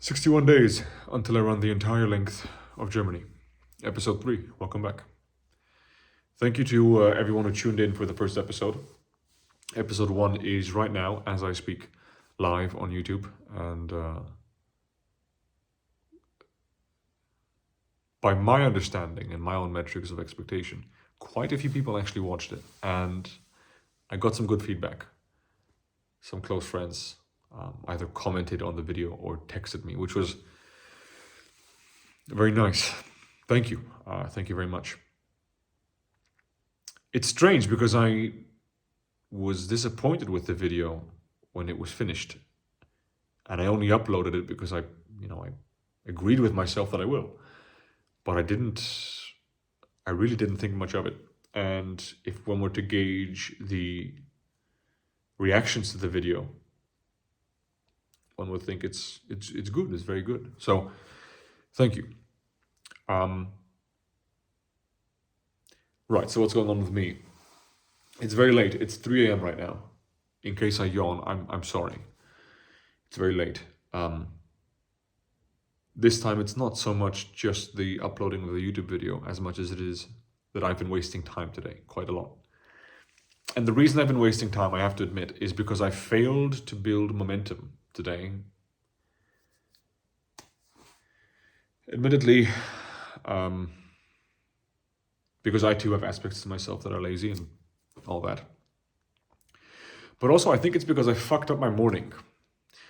61 days until I run the entire length of Germany. Episode 3. Welcome back. Thank you to everyone who tuned in for the first episode. Episode 1 is right now, as I speak, live on YouTube. And by my understanding and my own metrics of expectation, quite a few people actually watched it. And I got some good feedback. Some close friends either commented on the video or texted me, which was very nice. Thank you. Thank you very much. It's strange because I was disappointed with the video when it was finished. And I only uploaded it because I agreed with myself that I will. But I really didn't think much of it. And if one were to gauge the reactions to the video, one would think it's good, it's very good. So thank you. Right, so what's going on with me? It's very late. It's 3 a.m. right now. In case I yawn, I'm sorry. It's very late. This time it's not so much just the uploading of the YouTube video as much as it is that I've been wasting time today, quite a lot. And the reason I've been wasting time, I have to admit, is because I failed to build momentum today. Admittedly, because I too have aspects to myself that are lazy and all that. But also I think it's because I fucked up my morning.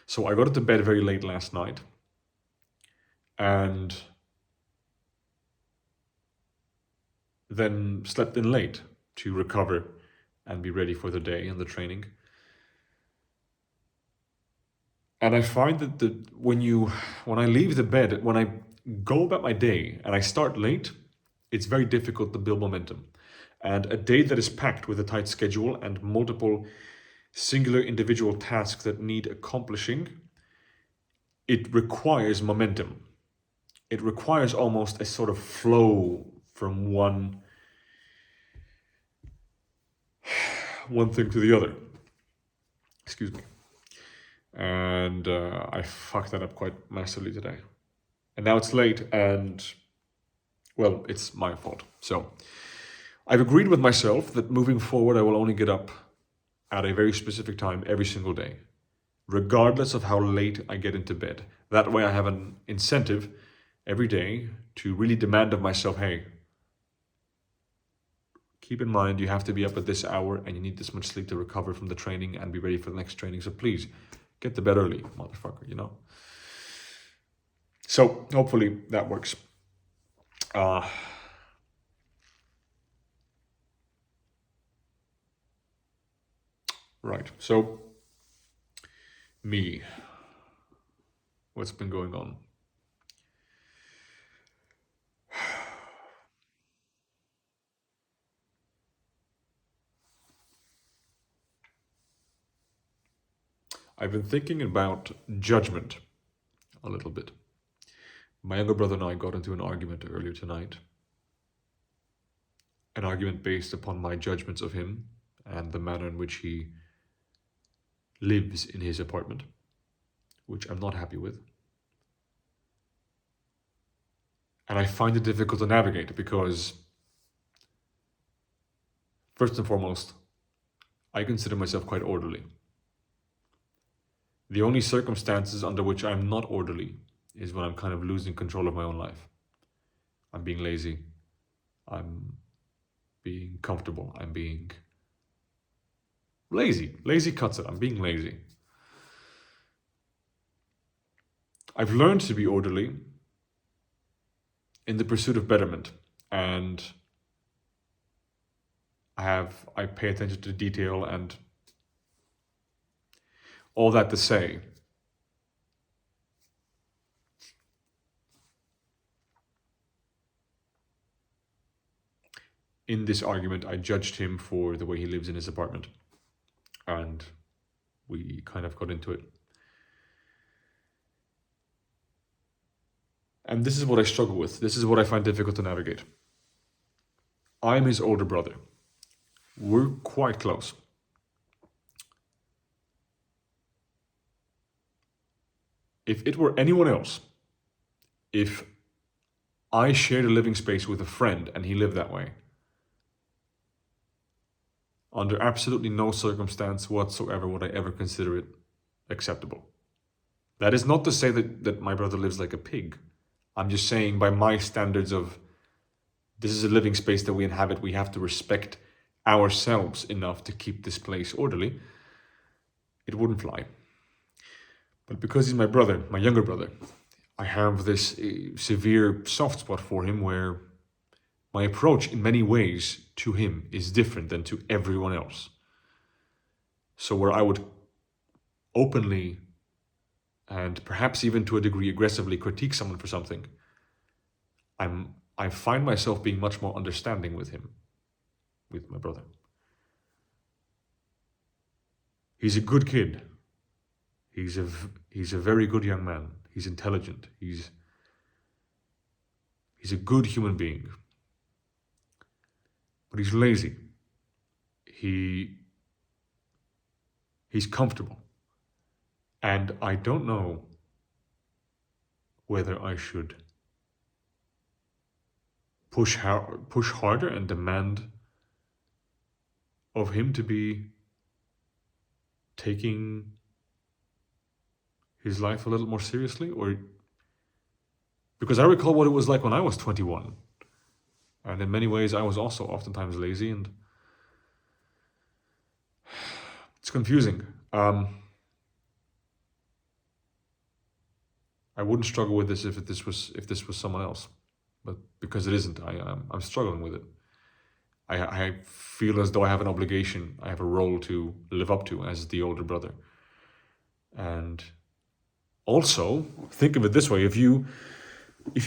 So I got into bed very late last night and then slept in late to recover and be ready for the day and the training. And I find that when I leave the bed, when I go about my day and I start late, it's very difficult to build momentum. And a day that is packed with a tight schedule and multiple singular individual tasks that need accomplishing, it requires momentum. It requires almost a sort of flow from one thing to the other. Excuse me. And I fucked that up quite massively today. And now it's late and, well, it's my fault. So I've agreed with myself that moving forward, I will only get up at a very specific time every single day, regardless of how late I get into bed. That way I have an incentive every day to really demand of myself, hey, keep in mind you have to be up at this hour and you need this much sleep to recover from the training and be ready for the next training. So please, get to bed early, motherfucker, you know? So hopefully that works. Right, so me, what's been going on? I've been thinking about judgment a little bit. My younger brother and I got into an argument earlier tonight. An argument based upon my judgments of him and the manner in which he lives in his apartment, which I'm not happy with. And I find it difficult to navigate because, first and foremost, I consider myself quite orderly. The only circumstances under which I'm not orderly is when I'm kind of losing control of my own life. I'm being lazy. I'm being comfortable. I'm being lazy. Lazy cuts it. I'm being lazy. I've learned to be orderly in the pursuit of betterment, and I pay attention to detail and all that to say, in this argument, I judged him for the way he lives in his apartment, and we kind of got into it. And this is what I struggle with. This is what I find difficult to navigate. I'm his older brother. We're quite close. if it were anyone else, if I shared a living space with a friend and he lived that way, under absolutely no circumstance whatsoever would I ever consider it acceptable. That is not to say that my brother lives like a pig. I'm just saying, by my standards of this is a living space that we inhabit, we have to respect ourselves enough to keep this place orderly, it wouldn't fly. But because he's my brother, my younger brother, I have this severe soft spot for him where my approach in many ways to him is different than to everyone else. So where I would openly and perhaps even to a degree aggressively critique someone for something, I find myself being much more understanding with him, with my brother. He's a good kid. He's a very good young man. He's intelligent. He's a good human being. But he's lazy. He's comfortable. And I don't know whether I should push harder and demand of him to be taking his life a little more seriously, or because I recall what it was like when I was 21, and in many ways I was also oftentimes lazy, and it's confusing. I wouldn't struggle with this if this was someone else, but because it isn't, I'm struggling with it. I feel as though I have an obligation, I have a role to live up to as the older brother. And also, think of it this way, if you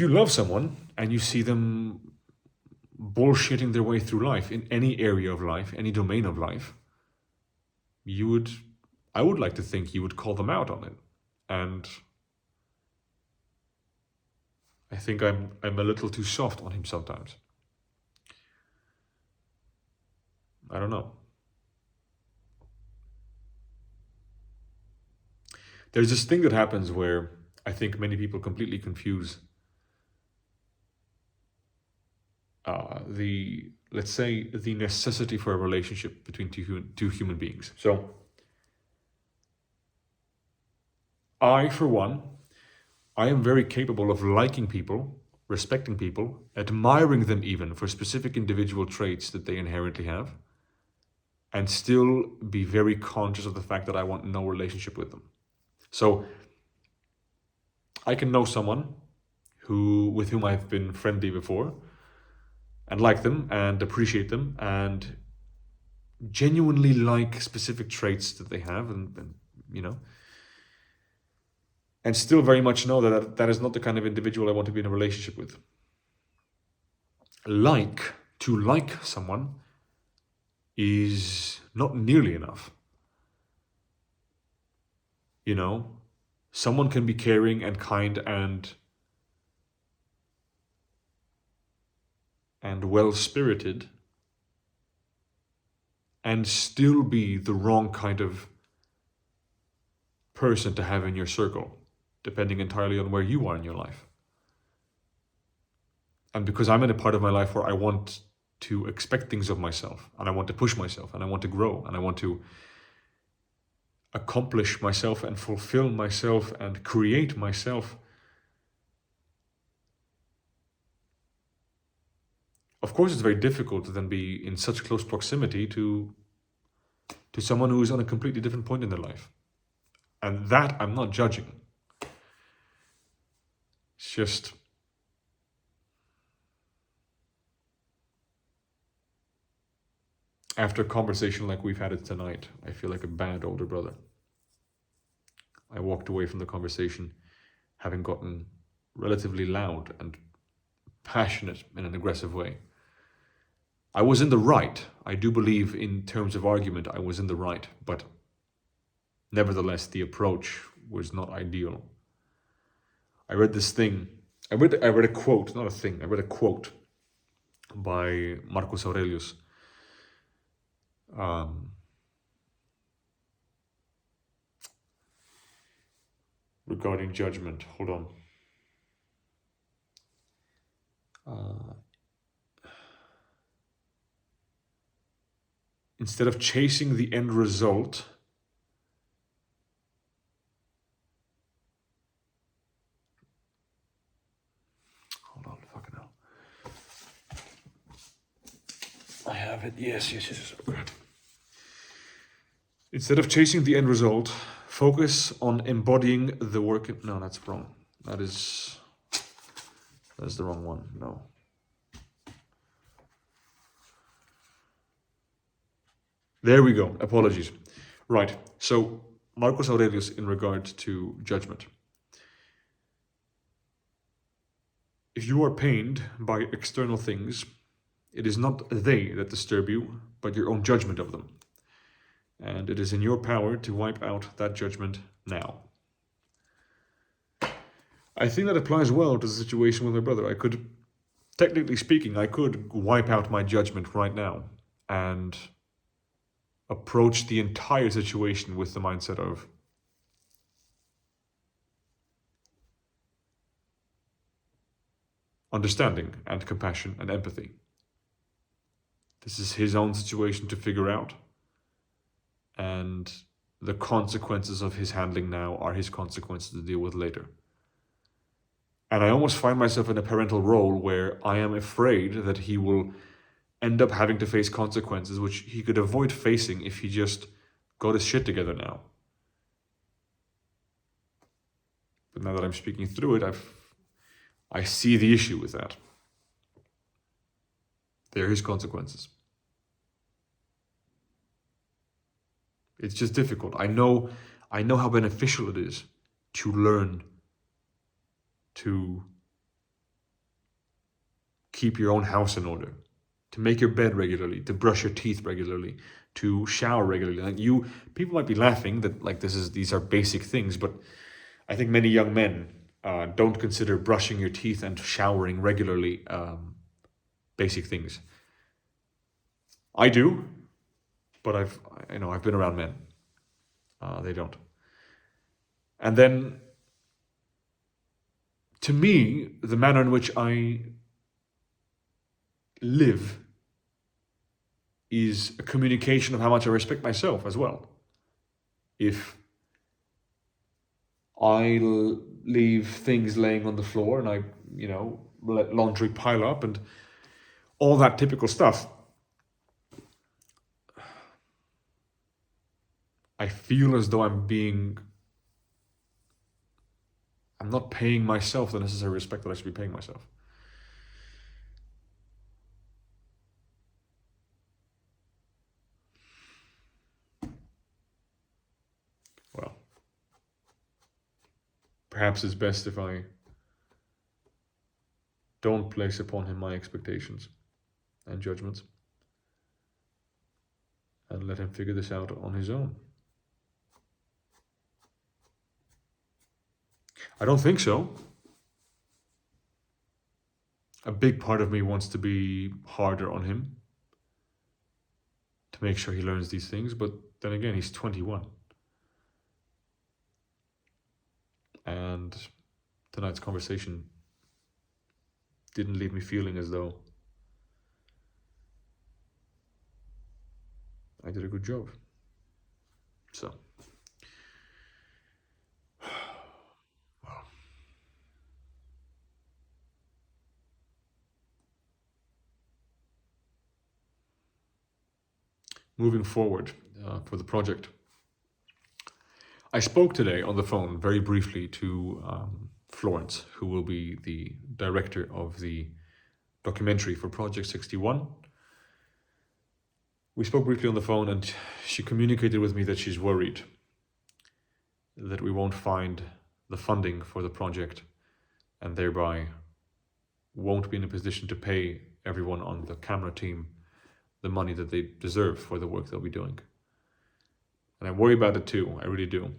love someone and you see them bullshitting their way through life in any area of life, any domain of life, I would like to think you would call them out on it. And I think I'm a little too soft on him sometimes. I don't know. There's this thing that happens where I think many people completely confuse let's say, the necessity for a relationship between two human beings. So, for one, I am very capable of liking people, respecting people, admiring them even for specific individual traits that they inherently have, and still be very conscious of the fact that I want no relationship with them. So I can know someone with whom I've been friendly before, and like them and appreciate them and genuinely like specific traits that they have, and and still very much know that is not the kind of individual I want to be in a relationship with. To like someone is not nearly enough. Someone can be caring and kind and well-spirited and still be the wrong kind of person to have in your circle, depending entirely on where you are in your life. And because I'm in a part of my life where I want to expect things of myself, and I want to push myself, and I want to grow, and I want to accomplish myself and fulfill myself and create myself, of course it's very difficult to then be in such close proximity to someone who is on a completely different point in their life. And that I'm not judging. It's just after a conversation like we've had it tonight, I feel like a bad older brother. I walked away from the conversation having gotten relatively loud and passionate in an aggressive way. I was in the right. I do believe in terms of argument I was in the right, but nevertheless the approach was not ideal. I read this thing. I read a quote, not a thing. I read a quote by Marcus Aurelius. regarding judgment. Hold on. Instead of chasing the end result, hold on, fucking hell. I have it. Yes. Good. Instead of chasing the end result, focus on embodying the work. No, that's wrong. That's the wrong one. No. There we go. Apologies. Right. So Marcus Aurelius in regard to judgment. If you are pained by external things, it is not they that disturb you, but your own judgment of them. And it is in your power to wipe out that judgment now. I think that applies well to the situation with my brother. I could, technically speaking, I could wipe out my judgment right now and approach the entire situation with the mindset of understanding and compassion and empathy. This is his own situation to figure out, and the consequences of his handling now are his consequences to deal with later. And I almost find myself in a parental role where I am afraid that he will end up having to face consequences which he could avoid facing if he just got his shit together now. But now that I'm speaking through it, I see the issue with that. They're his consequences. It's just difficult. I know how beneficial it is to learn to keep your own house in order, to make your bed regularly, to brush your teeth regularly, to shower regularly. Like people might be laughing that like these are basic things, but I think many young men don't consider brushing your teeth and showering regularly basic things. I do, but I've been around men. They don't. And then, to me, the manner in which I live is a communication of how much I respect myself as well. If I leave things laying on the floor and I, let laundry pile up and all that typical stuff, I feel as though I'm not paying myself the necessary respect that I should be paying myself. Well, perhaps it's best if I don't place upon him my expectations and judgments and let him figure this out on his own. I don't think so. A big part of me wants to be harder on him to make sure he learns these things, but then again, he's 21. And tonight's conversation didn't leave me feeling as though I did a good job. So, well. Moving forward for the project. I spoke today on the phone very briefly to Florence, who will be the director of the documentary for Project 61. We spoke briefly on the phone and she communicated with me that she's worried that we won't find the funding for the project and thereby won't be in a position to pay everyone on the camera team the money that they deserve for the work they'll be doing. And I worry about it too, I really do.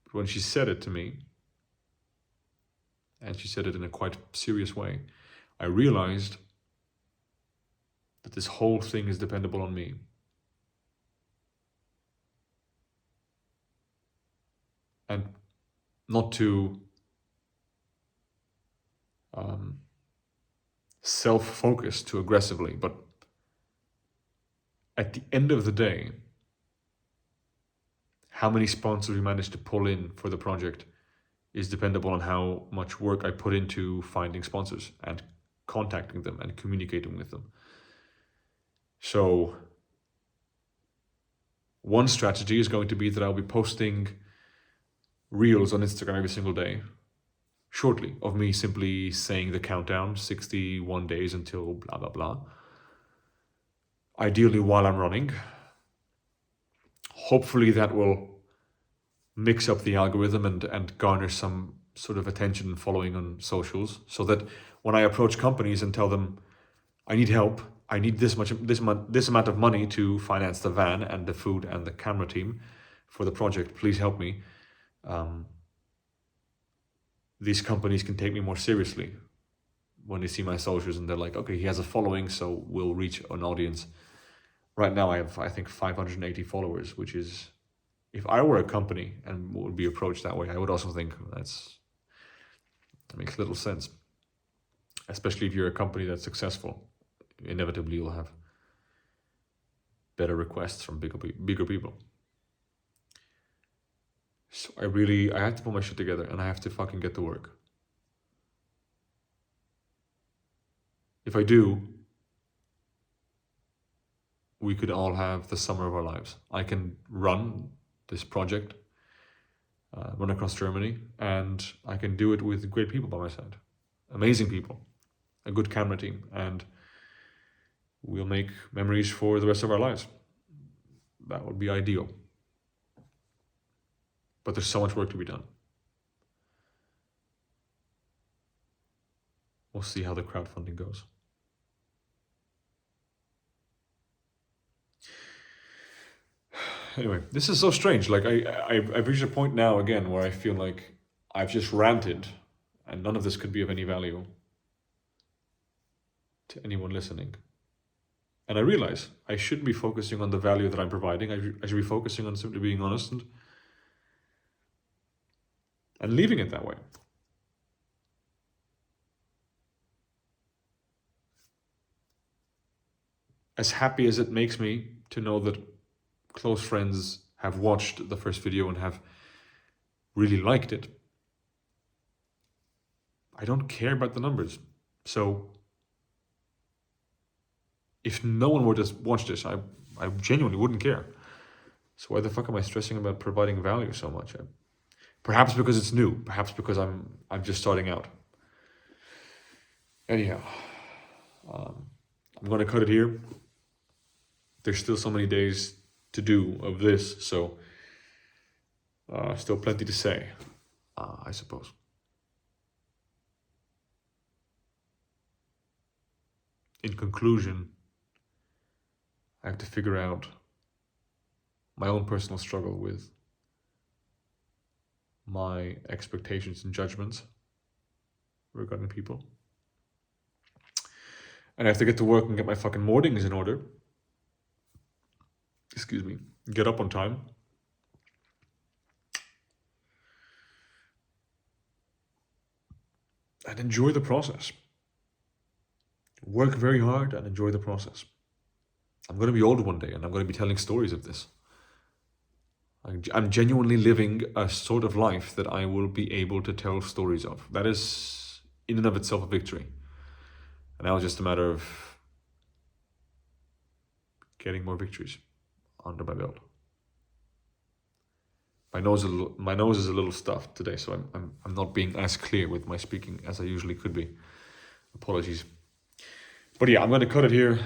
But when she said it to me, and she said it in a quite serious way, I realized that this whole thing is dependable on me. and not to self-focus too aggressively, but at the end of the day, how many sponsors we manage to pull in for the project is dependable on how much work I put into finding sponsors and contacting them and communicating with them. So one strategy is going to be that I'll be posting reels on Instagram every single day, shortly, of me simply saying the countdown, 61 days until blah, blah, blah. Ideally while I'm running. Hopefully that will mix up the algorithm and garner some sort of attention and following on socials, so that when I approach companies and tell them I need help, I need this amount of money to finance the van and the food and the camera team for the project, please help me. These companies can take me more seriously when they see my socials and they're like, okay, he has a following, so we'll reach an audience. Right now I have, I think, 580 followers, which is, if I were a company and would be approached that way, I would also think that makes little sense. Especially if you're a company that's successful, inevitably you'll have better requests from bigger people. So I have to put my shit together and I have to fucking get to work. If I do, we could all have the summer of our lives. I can run this project, run across Germany, and I can do it with great people by my side. Amazing people, a good camera team, and we'll make memories for the rest of our lives. That would be ideal. But there's so much work to be done. We'll see how the crowdfunding goes. Anyway, this is so strange. Like I've reached a point now again where I feel like I've just ranted and none of this could be of any value to anyone listening. And I realize I shouldn't be focusing on the value that I'm providing. I should be focusing on simply being honest and leaving it that way. As happy as it makes me to know that close friends have watched the first video and have really liked it, I don't care about the numbers. So if no one were to watch this, I genuinely wouldn't care. So why the fuck am I stressing about providing value so much? Perhaps because it's new. Perhaps because I'm just starting out. Anyhow, I'm gonna cut it here. There's still so many days to do of this, so still plenty to say, I suppose. In conclusion, I have to figure out my own personal struggle with my expectations and judgments regarding people. And I have to get to work and get my fucking mornings in order. Excuse me. Get up on time. And enjoy the process. Work very hard and enjoy the process. I'm going to be old one day and I'm going to be telling stories of this. I'm genuinely living a sort of life that I will be able to tell stories of. That is in and of itself a victory. And now it's just a matter of getting more victories under my belt. My nose is a little stuffed today, so I'm not being as clear with my speaking as I usually could be. Apologies. But yeah, I'm going to cut it here.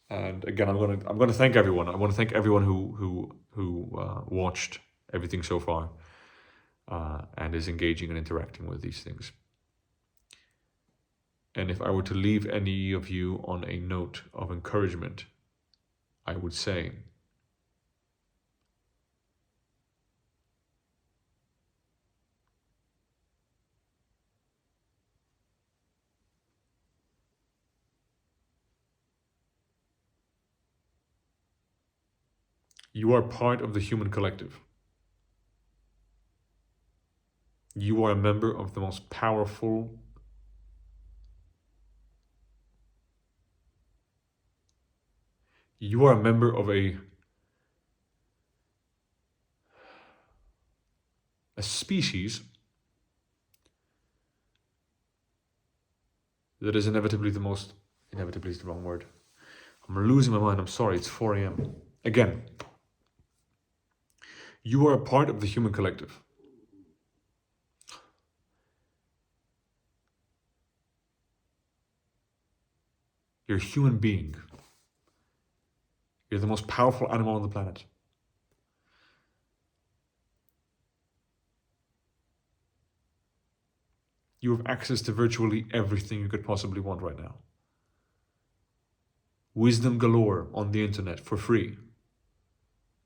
And again, I'm going to thank everyone. I want to thank everyone who watched everything so far and is engaging and interacting with these things. And if I were to leave any of you on a note of encouragement, I would say, you are part of the human collective. You are a member of the most powerful you are a member of a species that is inevitably is the wrong word. I'm losing my mind, I'm sorry, it's 4 a.m. Again, you are a part of the human collective. You're a human being. You're the most powerful animal on the planet. You have access to virtually everything you could possibly want right now. Wisdom galore on the internet for free.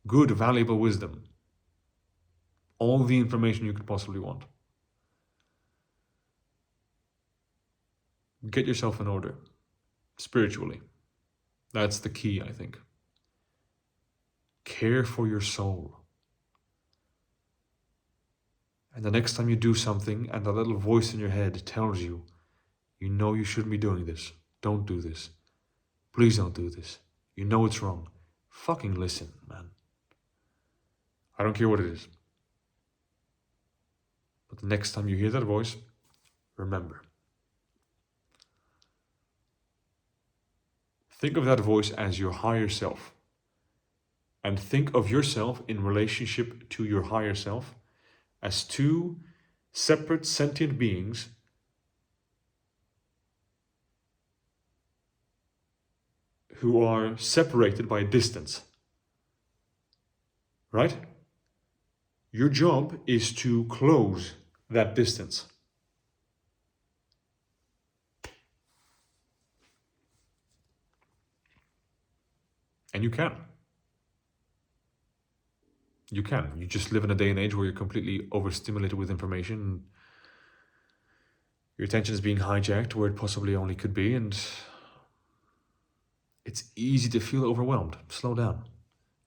Good, valuable wisdom. All the information you could possibly want. Get yourself in order. Spiritually. That's the key, I think. Care for your soul. And the next time you do something and that little voice in your head tells you, you know you shouldn't be doing this. Don't do this. Please don't do this. You know it's wrong. Fucking listen, man. I don't care what it is. But the next time you hear that voice, remember. Think of that voice as your higher self. And think of yourself in relationship to your higher self as two separate sentient beings who are separated by a distance. Right? Your job is to close that distance. And you can. You can. You just live in a day and age where you're completely overstimulated with information. Your attention is being hijacked where it possibly only could be, and it's easy to feel overwhelmed. Slow down.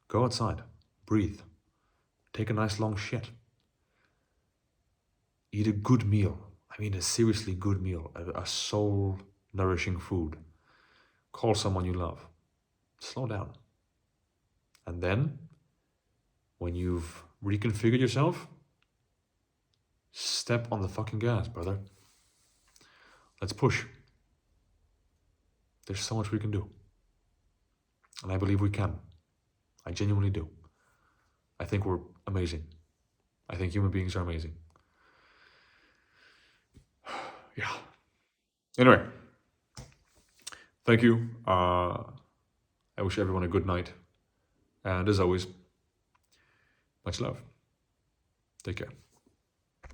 Go outside. Breathe. Take a nice long shit. Eat a good meal. I mean a seriously good meal. A soul-nourishing food. Call someone you love. Slow down. And then, when you've reconfigured yourself, step on the fucking gas, brother. Let's push. There's so much we can do. And I believe we can. I genuinely do. I think we're amazing. I think human beings are amazing. Yeah. Anyway. Thank you. I wish everyone a good night. And as always, much love. Take care.